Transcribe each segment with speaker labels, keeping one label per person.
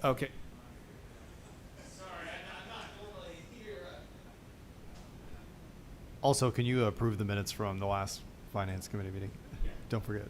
Speaker 1: Okay.
Speaker 2: Also, can you approve the minutes from the last finance committee meeting? Don't forget.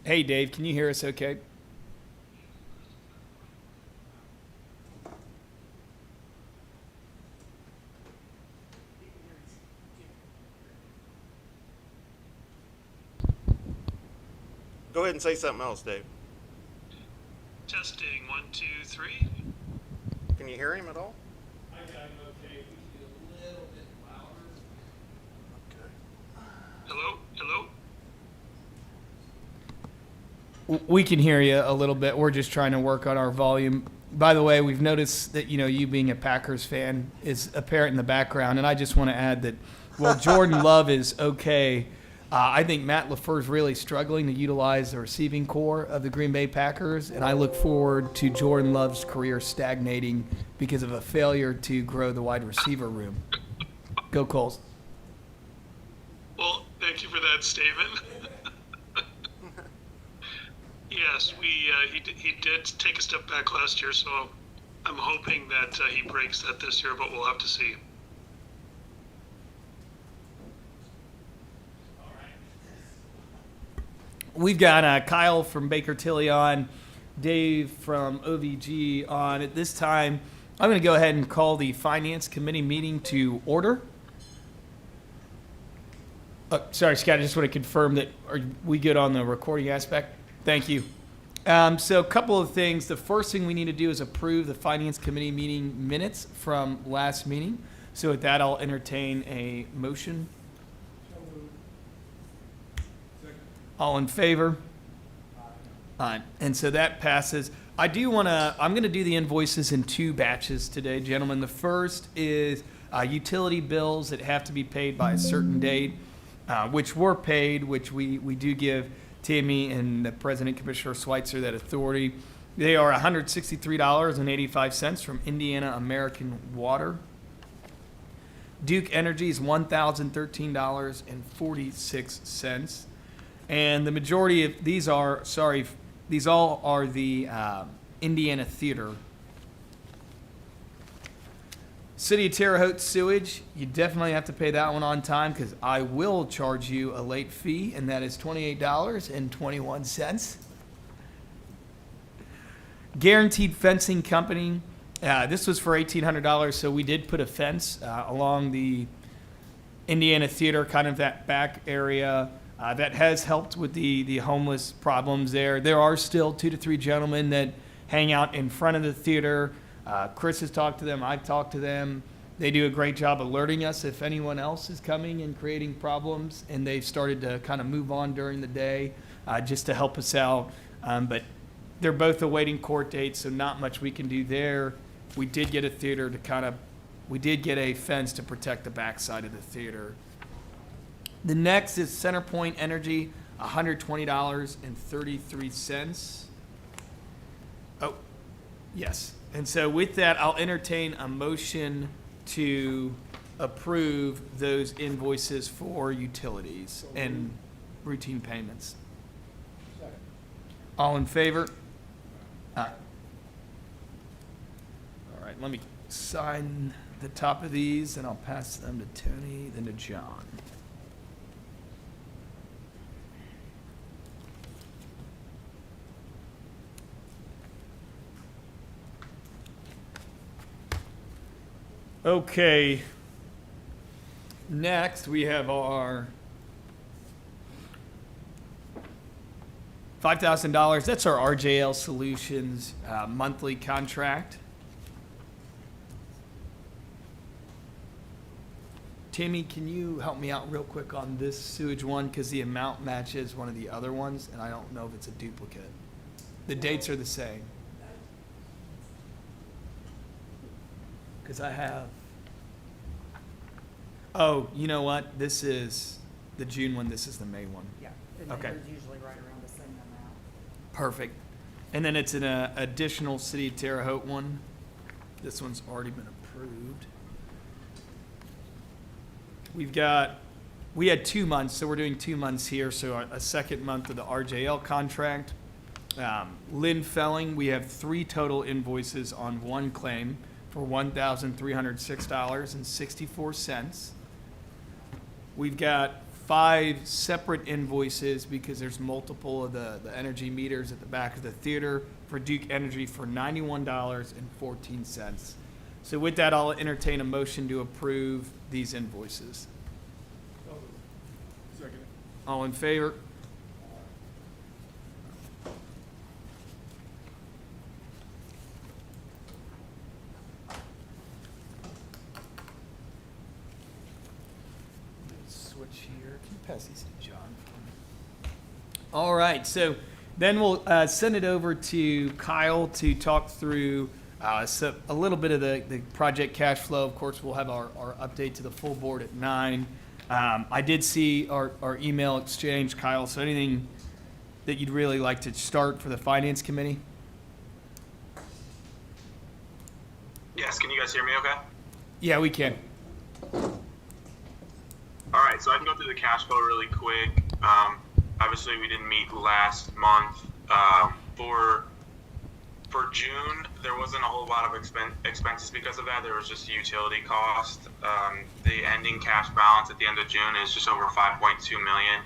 Speaker 1: Hey, Dave, can you hear us okay?
Speaker 3: Go ahead and say something else, Dave.
Speaker 4: Testing, 1, 2, 3.
Speaker 3: Can you hear him at all?
Speaker 1: I got him okay. If we can do a little bit louder.
Speaker 4: Hello? Hello?
Speaker 1: We can hear you a little bit. We're just trying to work on our volume. By the way, we've noticed that, you being a Packers fan is apparent in the background. And I just want to add that while Jordan Love is okay, I think Matt LaFleur's really struggling to utilize the receiving core of the Green Bay Packers. And I look forward to Jordan Love's career stagnating because of a failure to grow the wide receiver room. Go Coles.
Speaker 4: Well, thank you for that statement. Yes, he did take a step back last year, so I'm hoping that he breaks that this year, but we'll have to see.
Speaker 1: We've got Kyle from Baker Tilly on, Dave from OVG on. At this time, I'm going to go ahead and call the Finance Committee meeting to order. Sorry, Scott, I just want to confirm that are we good on the recording aspect? Thank you. So a couple of things. The first thing we need to do is approve the Finance Committee meeting minutes from last meeting. So with that, I'll entertain a motion. All in favor? Aye. And so that passes. I'm going to do the invoices in two batches today, gentlemen. The first is utility bills that have to be paid by a certain date, which were paid, which we do give Tammy and the President Commissioner Schweitzer that authority. They are $163.85 from Indiana American Water. Duke Energy is $1,013.46. And the majority of these all are the Indiana Theater. City of Terre Haute sewage, you definitely have to pay that one on time because I will charge you a late fee, and that is $28.21. Guaranteed Fencing Company, this was for $1,800, so we did put a fence along the Indiana Theater, kind of that back area. That has helped with the homeless problems there. There are still 2 to 3 gentlemen that hang out in front of the theater. Chris has talked to them. I've talked to them. They do a great job alerting us if anyone else is coming and creating problems, and they've started to kind of move on during the day just to help us out. But they're both awaiting court dates, so not much we can do there. We did get a fence to protect the backside of the theater. The next is CenterPoint Energy, $120.33. Oh, yes. And so with that, I'll entertain a motion to approve those invoices for utilities. And routine payments. All in favor? Aye. All right, let me sign the top of these, and I'll pass them to Tony, then to John. Okay. Next, we have our $5,000. That's our RJL Solutions monthly contract. Tammy, can you help me out real quick on this sewage one? Because the amount matches one of the other ones, and I don't know if it's a duplicate. The dates are the same. Because I have. Oh, you know what? This is the June one. This is the May one.
Speaker 5: Yeah, and
Speaker 1: Okay.
Speaker 5: they're usually right around the same amount.
Speaker 1: Perfect. And then it's an additional City of Terre Haute one. This one's already been approved. We had 2 months, so we're doing 2 months here, so a second month of the RJL contract. Lynn Felling, we have 3 total invoices on one claim for $1,306.64. We've got 5 separate invoices because there's multiple of the energy meters at the back of the theater for Duke Energy for $91.14. So with that, I'll entertain a motion to approve these invoices. All in favor? Switch here. Can you pass these to John? All right, so then we'll send it over to Kyle to talk through a little bit of the project cash flow. Of course, we'll have our update to the full board at 9. I did see our email exchange, Kyle, so anything that you'd really like to start for the Finance Committee?
Speaker 6: Yes, can you guys hear me okay?
Speaker 1: Yeah, we can.
Speaker 6: All right, so I can go through the cash flow really quick. Obviously, we didn't meet last month. For June, there wasn't a whole lot of expenses because of that. There was just utility cost. The ending cash balance at the end of June is just over $5.2 million,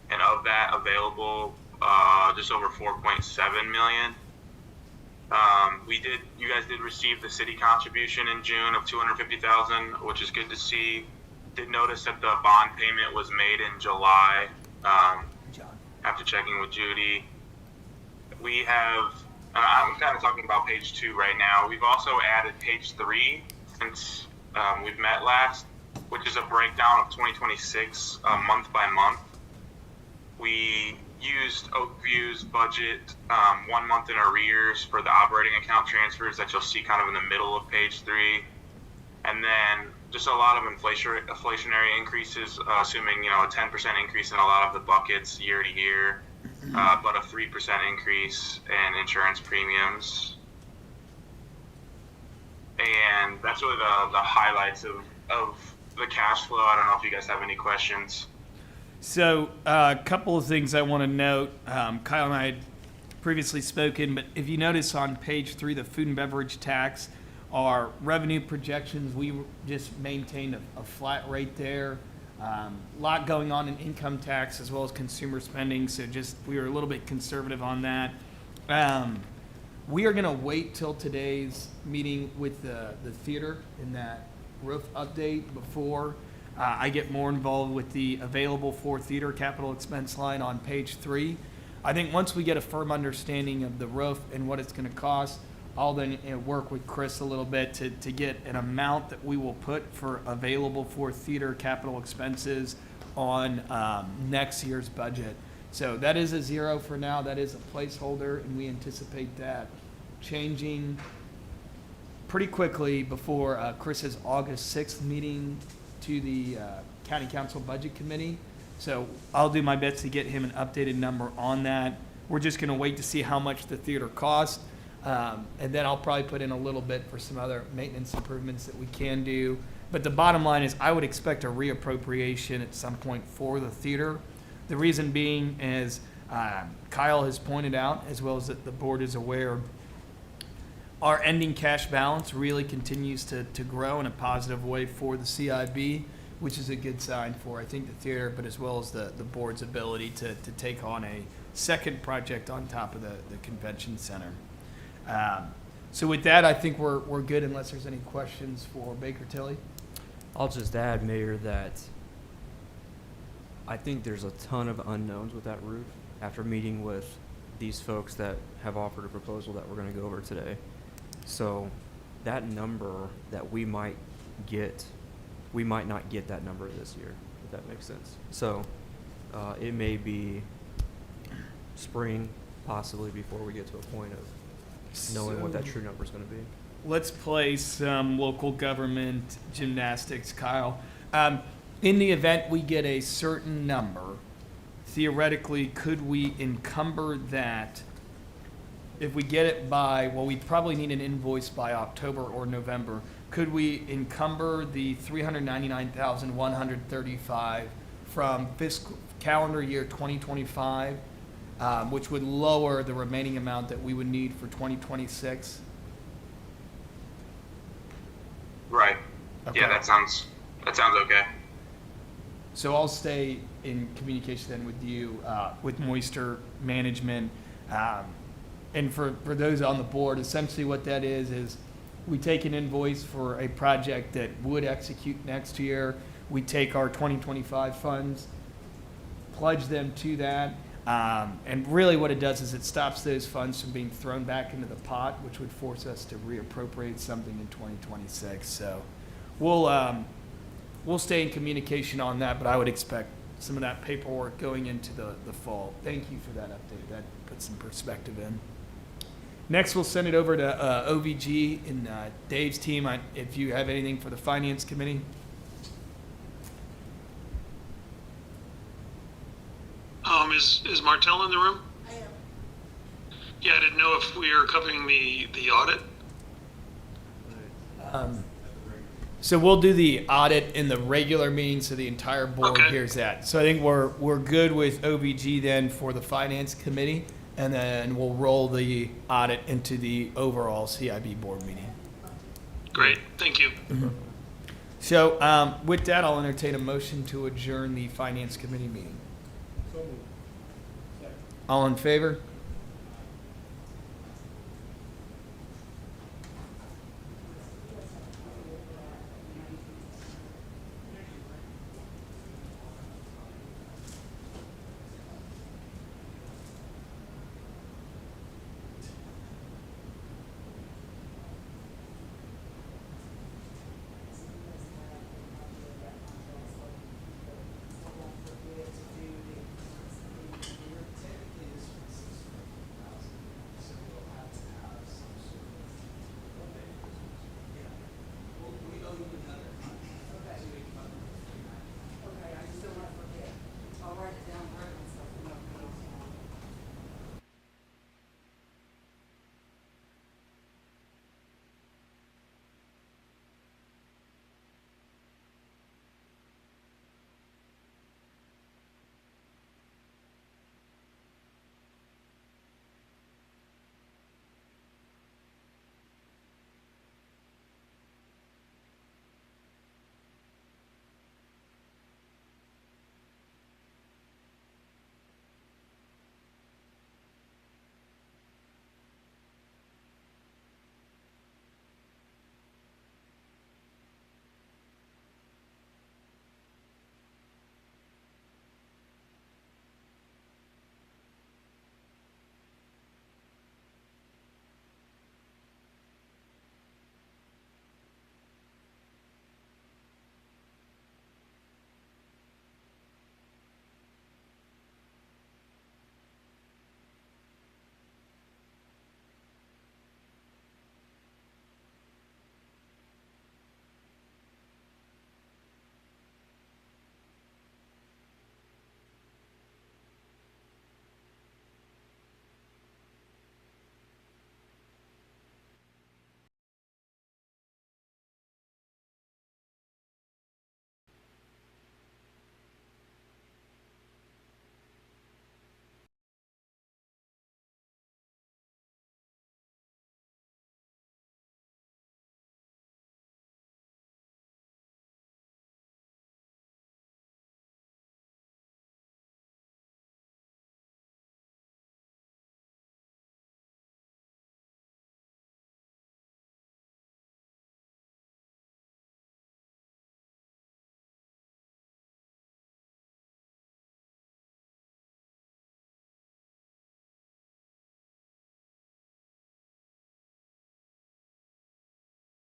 Speaker 6: and of that available, just over $4.7 million. You guys did receive the city contribution in June of $250,000, which is good to see. Did notice that the bond payment was made in July. After checking with Judy, we have. I'm kind of talking about page 2 right now. We've also added page 3 since we've met last, which is a breakdown of 2026 month by month. We used Oakview's budget 1 month in arrears for the operating account transfers that you'll see kind of in the middle of page 3. And then just a lot of inflationary increases, assuming, a 10% increase in a lot of the buckets year to year, but a 3% increase in insurance premiums. And that's really the highlights of the cash flow. I don't know if you guys have any questions.
Speaker 1: So a couple of things I want to note. Kyle and I had previously spoken, but if you notice on page 3, the food and beverage tax, our revenue projections, we just maintained a flat rate there. A lot going on in income tax as well as consumer spending, so just we were a little bit conservative on that. We are going to wait till today's meeting with the theater in that roof update before I get more involved with the available for theater capital expense line on page 3. I think once we get a firm understanding of the roof and what it's going to cost, I'll then work with Chris a little bit to get an amount that we will put for available for theater capital expenses on next year's budget. So that is a 0 for now. That is a placeholder, and we anticipate that changing pretty quickly before Chris's August 6th meeting to the County Council Budget Committee. So I'll do my best to get him an updated number on that. We're just going to wait to see how much the theater costs. And then I'll probably put in a little bit for some other maintenance improvements that we can do. But the bottom line is I would expect a reappropriation at some point for the theater. The reason being, as Kyle has pointed out, as well as that the board is aware, our ending cash balance really continues to grow in a positive way for the CIB, which is a good sign for, I think, the theater, but as well as the board's ability to take on a second project on top of the convention center. So with that, I think we're good unless there's any questions for Baker Tilly.
Speaker 7: I'll just add, Mayor, that I think there's a ton of unknowns with that roof after meeting with these folks that have offered a proposal that we're going to go over today. So that number that we might not get that number this year, if that makes sense. So it may be spring, possibly, before we get to a point of knowing what that true number is going to be.
Speaker 1: Let's play some local government gymnastics, Kyle. In the event we get a certain number, theoretically, could we encumber that? If we get it by, well, we probably need an invoice by October or November. Could we encumber the $399,135 from fiscal calendar year 2025, which would lower the remaining amount that we would need for 2026?
Speaker 6: Right.
Speaker 1: Okay.
Speaker 6: Yeah, that sounds okay.
Speaker 1: So I'll stay in communication then with you, with Moisture Management. And for those on the board, essentially what that is we take an invoice for a project that would execute next year. We take our 2025 funds, pledge them to that. And really what it does is it stops those funds from being thrown back into the pot, which would force us to reappropriate something in 2026. So we'll stay in communication on that, but I would expect some of that paperwork going into the fall. Thank you for that update. That puts some perspective in. Next, we'll send it over to OVG and Dave's team. If you have anything for the Finance Committee.
Speaker 4: Is Martell in the room?
Speaker 5: I am.
Speaker 4: Yeah, I didn't know if we were covering the audit.
Speaker 1: So we'll do the audit in the regular meeting, so the entire board
Speaker 4: Okay.
Speaker 1: hears that. So I think we're good with OVG then for the Finance Committee, and then we'll roll the audit into the overall CIB board meeting.
Speaker 4: Great, thank you.
Speaker 1: So with that, I'll entertain a motion to adjourn the Finance Committee meeting. All in favor?